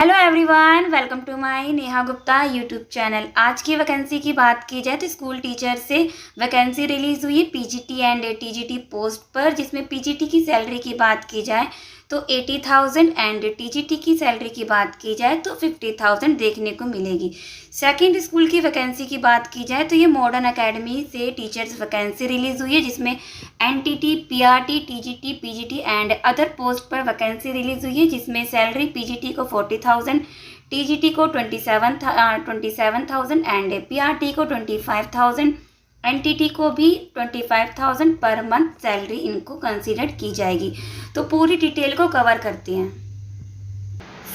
Hello everyone, welcome to my Neha Gupta YouTube channel. आज की vacancy की बात की जाए तो स्कूल टीचर से वैकेंसी रिलीज़ हुई है पीजीटी एंड टीजीटी पोस्ट पर, जिसमें पीजीटी की सैलरी की बात की जाए तो 80,000 एंड टीजीटी की सैलरी की बात की जाए तो 50,000 देखने को मिलेगी। सेकंड स्कूल की वैकेंसी की बात की जाए तो ये मॉडर्न एकेडमी से टीचर्स वैकेंसी रिलीज़ हुई है, जिसमें NTT, PRT, TGT, PGT and other post पर वैकेंसी रिलीज़ हुई है, जिसमें सैलरी पीजीटी को 40,000, टीजीटी को 27,000 एंड पीआरटी को 25,000, एनटीटी को भी 25,000 पर मंथ सैलरी इनको कंसीडर की जाएगी। तो पूरी डिटेल को कवर करते हैं।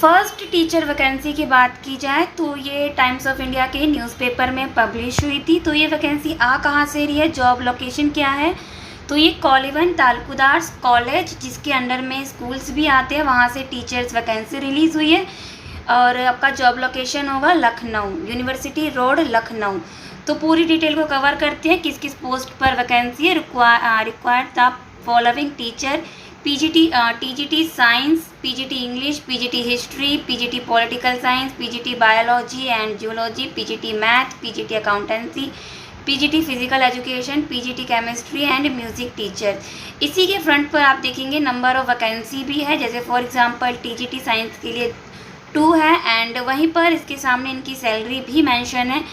फर्स्ट टीचर वैकेंसी की बात की जाए तो ये टाइम्स ऑफ इंडिया के न्यूज़पेपर में पब्लिश हुई थी। तो ये वैकेंसी आ कहाँ से रही है, जॉब लोकेशन क्या है, तो ये कोलिवन तालुकदार कॉलेज, जिसके अंडर में स्कूल्स भी आते हैं, वहाँ से टीचर्स वैकेंसी रिलीज़ हुई है। और आपका जॉब लोकेशन होगा लखनऊ, यूनिवर्सिटी रोड लखनऊ। तो पूरी डिटेल को कवर करते हैं, किस किस पोस्ट पर वैकेंसी है। Required the following teacher: PGT TGT science, PGT English, PGT history, PGT political science, PGT biology and geology, PGT math, PGT accountancy, PGT physical education, PGT chemistry and music teacher. इसी के front पर आप देखेंगे number of vacancy भी है, जैसे for example TGT science के लिए 2 है एंड वहीं पर इसके सामने इनकी सैलरी भी मेंशन है।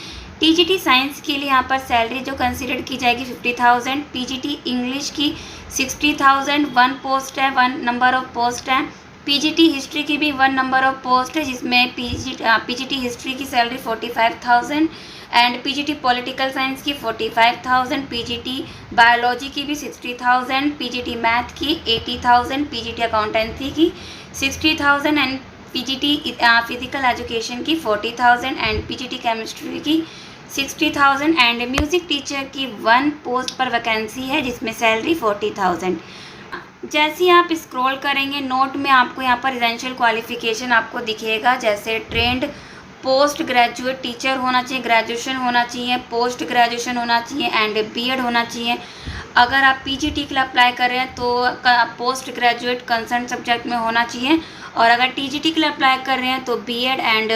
टीजीटी साइंस के लिए यहाँ पर सैलरी जो कंसीडर की जाएगी 50,000, पीजीटी इंग्लिश की 60,000, 1 पोस्ट है, 1 नंबर ऑफ पोस्ट है। पीजीटी हिस्ट्री की भी 1 नंबर ऑफ पोस्ट है, जिसमें पीजीटी हिस्ट्री की salary 45,000 and PGT political science की 45,000, पीजीटी बायोलॉजी की भी 60,000, पीजीटी मैथ की 80,000, पीजीटी अकाउंटेंसी की 60,000 एंड पीजीटी फिजिकल एजुकेशन की 40,000 एंड पीजीटी केमिस्ट्री की 60,000 एंड म्यूज़िक टीचर की 1 पोस्ट पर वैकेंसी है, जिसमें सैलरी 40,000। जैसे ही आप स्क्रॉल करेंगे नोट में आपको यहाँ पर रेजिडेंशियल क्वालिफिकेशन आपको दिखेगा, जैसे ट्रेंड पोस्ट ग्रेजुएट टीचर होना चाहिए, ग्रेजुएशन होना चाहिए, पोस्ट ग्रेजुएशन होना चाहिए एंड बीएड होना चाहिए। अगर आप पीजीटी के लिए अप्लाई कर रहे हैं तो पोस्ट ग्रेजुएट कंसर्न सब्जेक्ट में होना चाहिए, और अगर टीजीटी के लिए अप्लाई कर रहे हैं तो बीएड एंड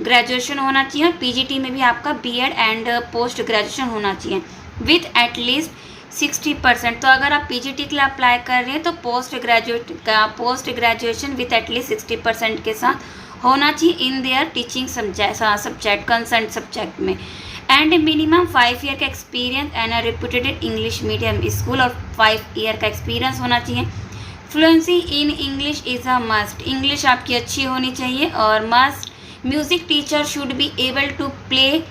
ग्रेजुएशन होना चाहिए। पीजीटी में भी आपका बीएड एंड पोस्ट ग्रेजुएशन होना चाहिए विथ एटलीस्ट 60%। तो अगर आप पीजीटी के लिए अप्लाई कर रहे हैं तो पोस्ट ग्रेजुएशन विथ एटलीस्ट 60% के साथ होना चाहिए in their teaching subject concern subject में, एंड मिनिमम 5 ईयर का experience and a reputed English medium school और 5 ईयर का एक्सपीरियंस होना चाहिए। Fluency in English is a must, English आपकी अच्छी होनी चाहिए। और must music teacher should be able to play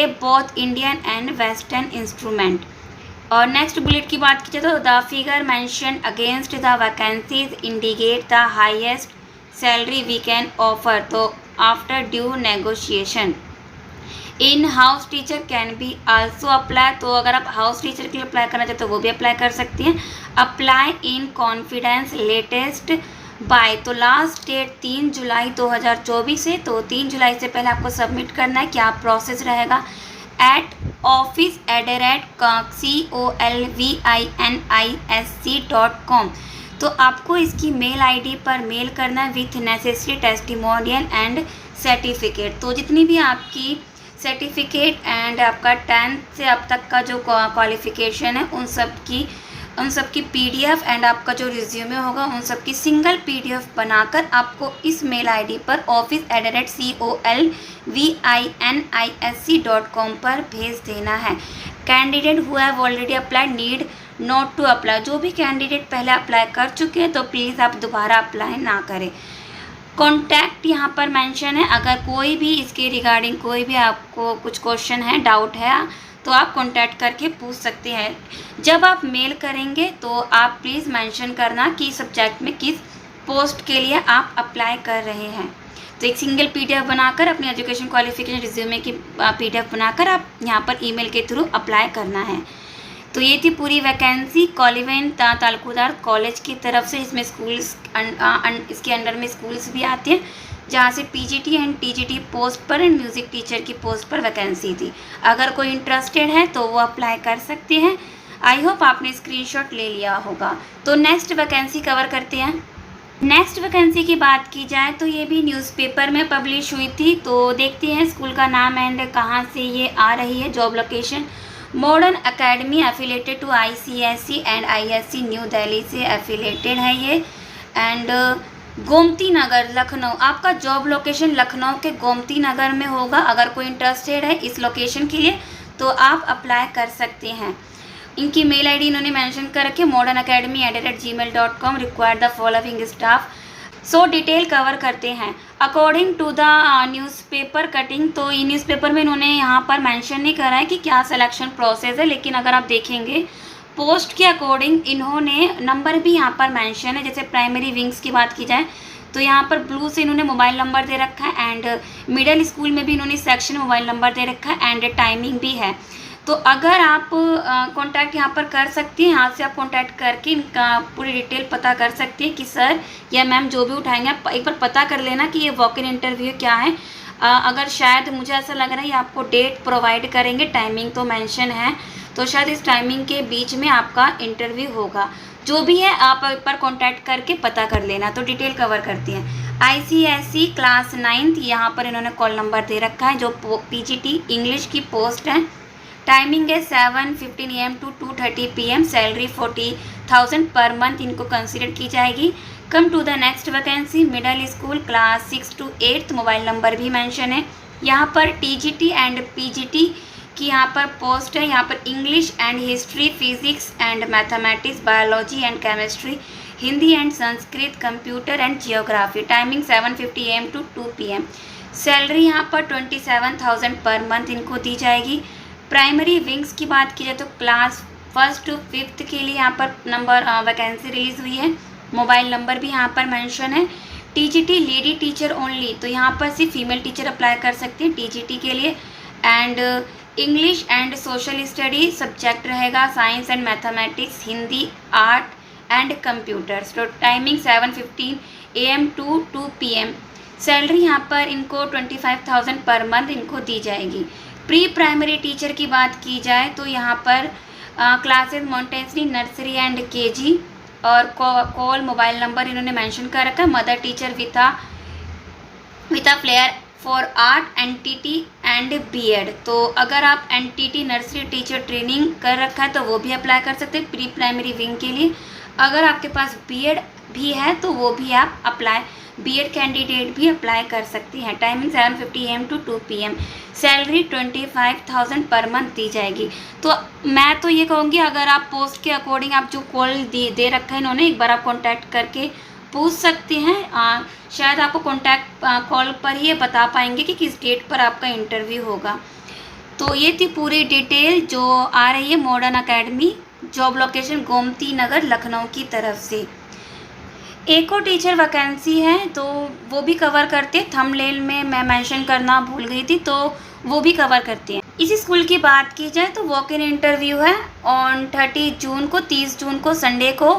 both Indian and western instrument. और नेक्स्ट बुलेट की बात की जाए तो the figure mention against the vacancies indicate the highest salary we can offer, तो after due negotiation in house teacher can be also apply. तो अगर आप हाउस टीचर के लिए अप्लाई करना चाहते हो तो वो भी अप्लाई कर सकती हैं। Apply in confidence latest by, तो लास्ट डेट 3 जुलाई 2024 है, तो 3 जुलाई से पहले आपको सबमिट करना है। क्या प्रोसेस रहेगा, @office@colvinisc.com। तो आपको इसकी मेल आईडी पर मेल करना है with necessary testimonial and certificate. तो जितनी भी आपकी सर्टिफिकेट एंड आपका 10th से अब तक का जो क्वालिफिकेशन है उन सब की पीडीएफ एंड आपका जो रिज्यूमे होगा उन सब की सिंगल पीडीएफ बनाकर आपको इस मेल आईडी पर office@colvinisc.com पर भेज देना है। Candidate who have already applied need not to apply, जो भी कैंडिडेट पहले अप्लाई कर चुके हैं तो प्लीज़ आप दोबारा अप्लाई ना करें। कॉन्टैक्ट यहाँ पर मेंशन है, अगर कोई भी इसके रिगार्डिंग कोई भी आपको कुछ क्वेश्चन है, डाउट है, तो आप कॉन्टैक्ट करके पूछ सकते हैं। जब आप मेल करेंगे तो आप प्लीज़ मेंशन करना कि सब्जेक्ट में किस पोस्ट के लिए आप अप्लाई कर रहे हैं। तो एक सिंगल पीडीएफ बनाकर अपनी एजुकेशन क्वालिफिकेशन रिज्यूमे की पीडीएफ बनाकर आप यहाँ पर ईमेल के थ्रू अप्लाई करना है। तो ये थी पूरी वैकेंसी कोलिवन तालुकदार कॉलेज की तरफ से। इसमें स्कूल्स इसके अंडर में स्कूल्स भी आते हैं, जहाँ से पीजीटी एंड टीजीटी पोस्ट पर एंड म्यूज़िक टीचर की पोस्ट पर वैकेंसी थी। अगर कोई इंटरेस्टेड है तो वो अप्लाई कर सकते हैं। आई होप आपने स्क्रीनशॉट ले लिया होगा। तो नेक्स्ट वैकेंसी कवर करते हैं। नेक्स्ट वैकेंसी की बात की जाए तो ये भी न्यूज़पेपर में पब्लिश हुई थी। तो देखते हैं स्कूल का नाम एंड कहाँ से ये आ रही है। Job location modern academy affiliated to ICSE and ISC new Delhi से एफिलेटेड है ये। एंड गोमती नगर लखनऊ, आपका जॉब लोकेशन लखनऊ के गोमती नगर में होगा। अगर कोई इंटरेस्टेड है इस लोकेशन के लिए तो आप अप्लाई कर सकते हैं। इनकी मेल आईडी इन्होंने मेंशन कर रखी है modernacademy@gmail.com। Required the following staff. So detail cover करते हैं according to the newspaper cutting. तो ये न्यूज़पेपर में इन्होंने यहाँ पर मेंशन नहीं करा है कि क्या सिलेक्शन प्रोसेस है, लेकिन अगर आप देखेंगे पोस्ट के अकॉर्डिंग इन्होंने नंबर भी यहाँ पर मेंशन है। जैसे प्राइमरी विंग्स की बात की जाए तो यहाँ पर ब्लू से इन्होंने मोबाइल नंबर दे रखा है एंड मिडिल स्कूल में भी इन्होंने सेक्शन मोबाइल नंबर दे रखा है एंड टाइमिंग भी है। तो अगर आप कांटेक्ट यहाँ पर कर सकती हैं, यहाँ से आप कांटेक्ट करके इनका पूरी डिटेल पता कर सकती हैं कि सर या मैम जो भी उठाएंगे आप एक बार पता कर लेना कि ये वॉक इन इंटरव्यू क्या है। अगर शायद मुझे ऐसा लग रहा है ये आपको डेट प्रोवाइड करेंगे, टाइमिंग तो मेंशन है, तो शायद इस टाइमिंग के बीच में आपका इंटरव्यू होगा। जो भी है आप एक बार कॉन्टैक्ट करके पता कर लेना। तो डिटेल कवर करती हैं। ICSE क्लास 9th, यहाँ पर इन्होंने कॉल नंबर दे रखा है। जो PGT इंग्लिश की पोस्ट है, टाइमिंग है 7:15 AM to 2:30 PM। Salary 40,000 per month इनको कंसिडर की जाएगी। Come to the next vacancy middle school class 6 to 8th, mobile number भी मेंशन है। यहाँ पर TGT एंड PGT की यहाँ पर पोस्ट है। यहाँ पर English and history, physics and mathematics, biology and chemistry, Hindi and Sanskrit, computer and geography. Timing 7:50 AM to 2 PM। Salary यहाँ पर 27,000 पर मंथ इनको दी जाएगी। प्राइमरी विंग्स की बात की जाए तो क्लास 1st to 5th के लिए यहाँ पर नंबर वैकेंसी रिलीज़ हुई है। मोबाइल नंबर भी यहाँ पर मेंशन है। TGT लेडी टीचर ओनली, तो यहाँ पर सिर्फ फीमेल टीचर अप्लाई कर सकते हैं TGT के लिए। And English and social study subject रहेगा, science and mathematics, Hindi, art and computers. तो timing 7:15 AM to 2 PM। Salary यहाँ पर इनको 25,000 पर मंथ इनको दी जाएगी। प्री प्राइमरी टीचर की बात की जाए तो यहाँ पर classes Montessori, nursery and KG और कॉल मोबाइल नंबर इन्होंने मेंशन कर रखा है। Mother teacher with a flare for art, NTT and BEd। तो अगर आप NTT नर्सरी टीचर ट्रेनिंग कर रखा है तो वो भी अप्लाई कर सकते हैं प्री प्राइमरी विंग के लिए। अगर आपके पास BEd भी है तो वो भी आप BEd कैंडिडेट भी अप्लाई कर सकती हैं। Timing 7:50 AM to 2 PM। Salary 25,000 per month दी जाएगी। तो मैं तो ये कहूँगी अगर आप पोस्ट के अकॉर्डिंग आप जो कॉल दे रखा है इन्होंने, एक बार आप कॉन्टैक्ट करके पूछ सकते हैं। शायद आपको कॉन्टैक्ट कॉल पर ही ये बता पाएंगे कि किस डेट पर आपका इंटरव्यू होगा। तो ये थी पूरी डिटेल जो आ रही है modern academy, job location Gomti Nagar Lucknow की तरफ से। एक और टीचर वैकेंसी है तो वो भी कवर करते हैं। थंबनेल में मैं मेंशन करना भूल गई थी तो वो भी कवर करते हैं। इसी स्कूल की बात की जाए तो वॉक इन इंटरव्यू है ऑन 30 जून को, 30 जून को संडे को,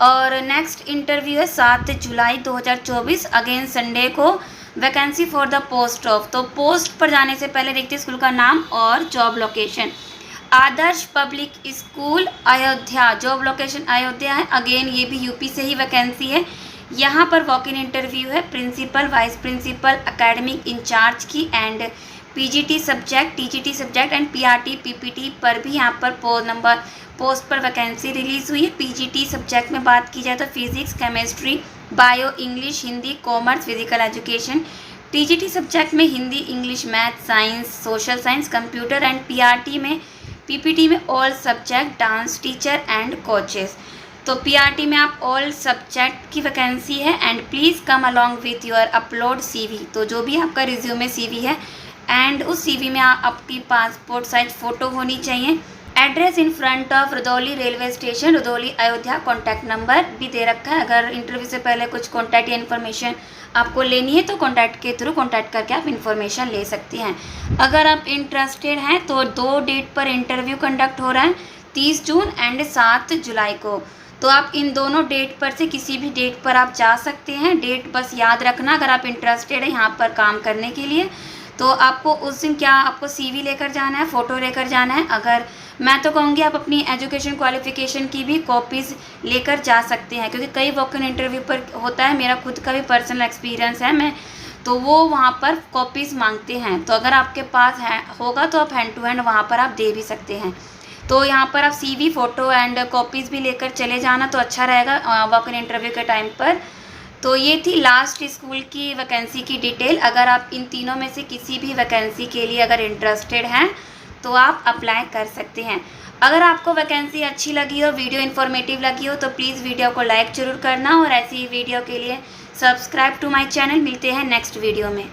और नेक्स्ट इंटरव्यू है 7 जुलाई 2024 अगेन संडे को। Vacancy for the post of, तो पोस्ट पर जाने से पहले देखते हैं स्कूल का नाम और job location. Adarsh public school Ayodhya, job location Ayodhya है। अगेन ये भी यूपी से ही वैकेंसी है। यहाँ पर वॉक इन इंटरव्यू है principal, vice principal, academic incharge की and PGT subject, TGT subject and PRT PPT पर भी यहाँ पर पोस्ट पर वैकेंसी रिलीज़ हुई है। PGT सब्जेक्ट में बात की जाए तो physics, chemistry, bio, English, Hindi, commerce, physical education. TGT subject में Hindi, English, math, science, social science, computer and PPT में all subject, dance teacher and coaches. तो PRT में आप ऑल सब्जेक्ट की वैकेंसी है and please come along with your upload CV। तो जो भी आपका रिज्यूमे CV है एंड उस CV में आपकी पासपोर्ट साइज फ़ोटो होनी चाहिए। Address in front of Rudauli railway station, Rudauli Ayodhya. Contact number भी दे रखा है। अगर इंटरव्यू से पहले कुछ कॉन्टैक्ट या इन्फॉर्मेशन आपको लेनी है तो कॉन्टैक्ट के थ्रू कॉन्टैक्ट करके आप इन्फॉर्मेशन ले सकती हैं। अगर आप इंटरेस्टेड हैं तो 2 डेट पर इंटरव्यू कंडक्ट हो रहा है, 30 जून एंड 7 जुलाई को। तो आप इन दोनों डेट पर से किसी भी डेट पर आप जा सकते हैं। डेट बस याद रखना अगर आप इंटरेस्टेड हैं यहाँ पर काम करने के लिए। तो आपको उस दिन क्या आपको CV लेकर जाना है, फ़ोटो लेकर जाना है। अगर मैं तो कहूँगी आप अपनी एजुकेशन क्वालिफ़िकेशन की भी कॉपीज़ लेकर जा सकते हैं, क्योंकि कई वॉक इन इंटरव्यू पर होता है, मेरा खुद का भी पर्सनल एक्सपीरियंस है, मैं तो वो वहाँ पर कॉपीज़ मांगते हैं। तो अगर आपके पास है होगा तो आप हैंड टू हैंड वहाँ पर आप दे भी सकते हैं। तो यहाँ पर आप CV, फ़ोटो एंड कॉपीज़ भी लेकर चले जाना तो अच्छा रहेगा वॉक इन इंटरव्यू के टाइम पर। तो ये थी लास्ट स्कूल की वैकेंसी की डिटेल। अगर आप इन तीनों में से किसी भी वैकेंसी के लिए अगर इंटरेस्टेड हैं तो आप अप्लाई कर सकते हैं। अगर आपको वैकेंसी अच्छी लगी हो, वीडियो इन्फॉर्मेटिव लगी हो तो प्लीज़ वीडियो को लाइक ज़रूर करना और ऐसी ही वीडियो के लिए सब्सक्राइब टू माय चैनल। मिलते हैं नेक्स्ट वीडियो में।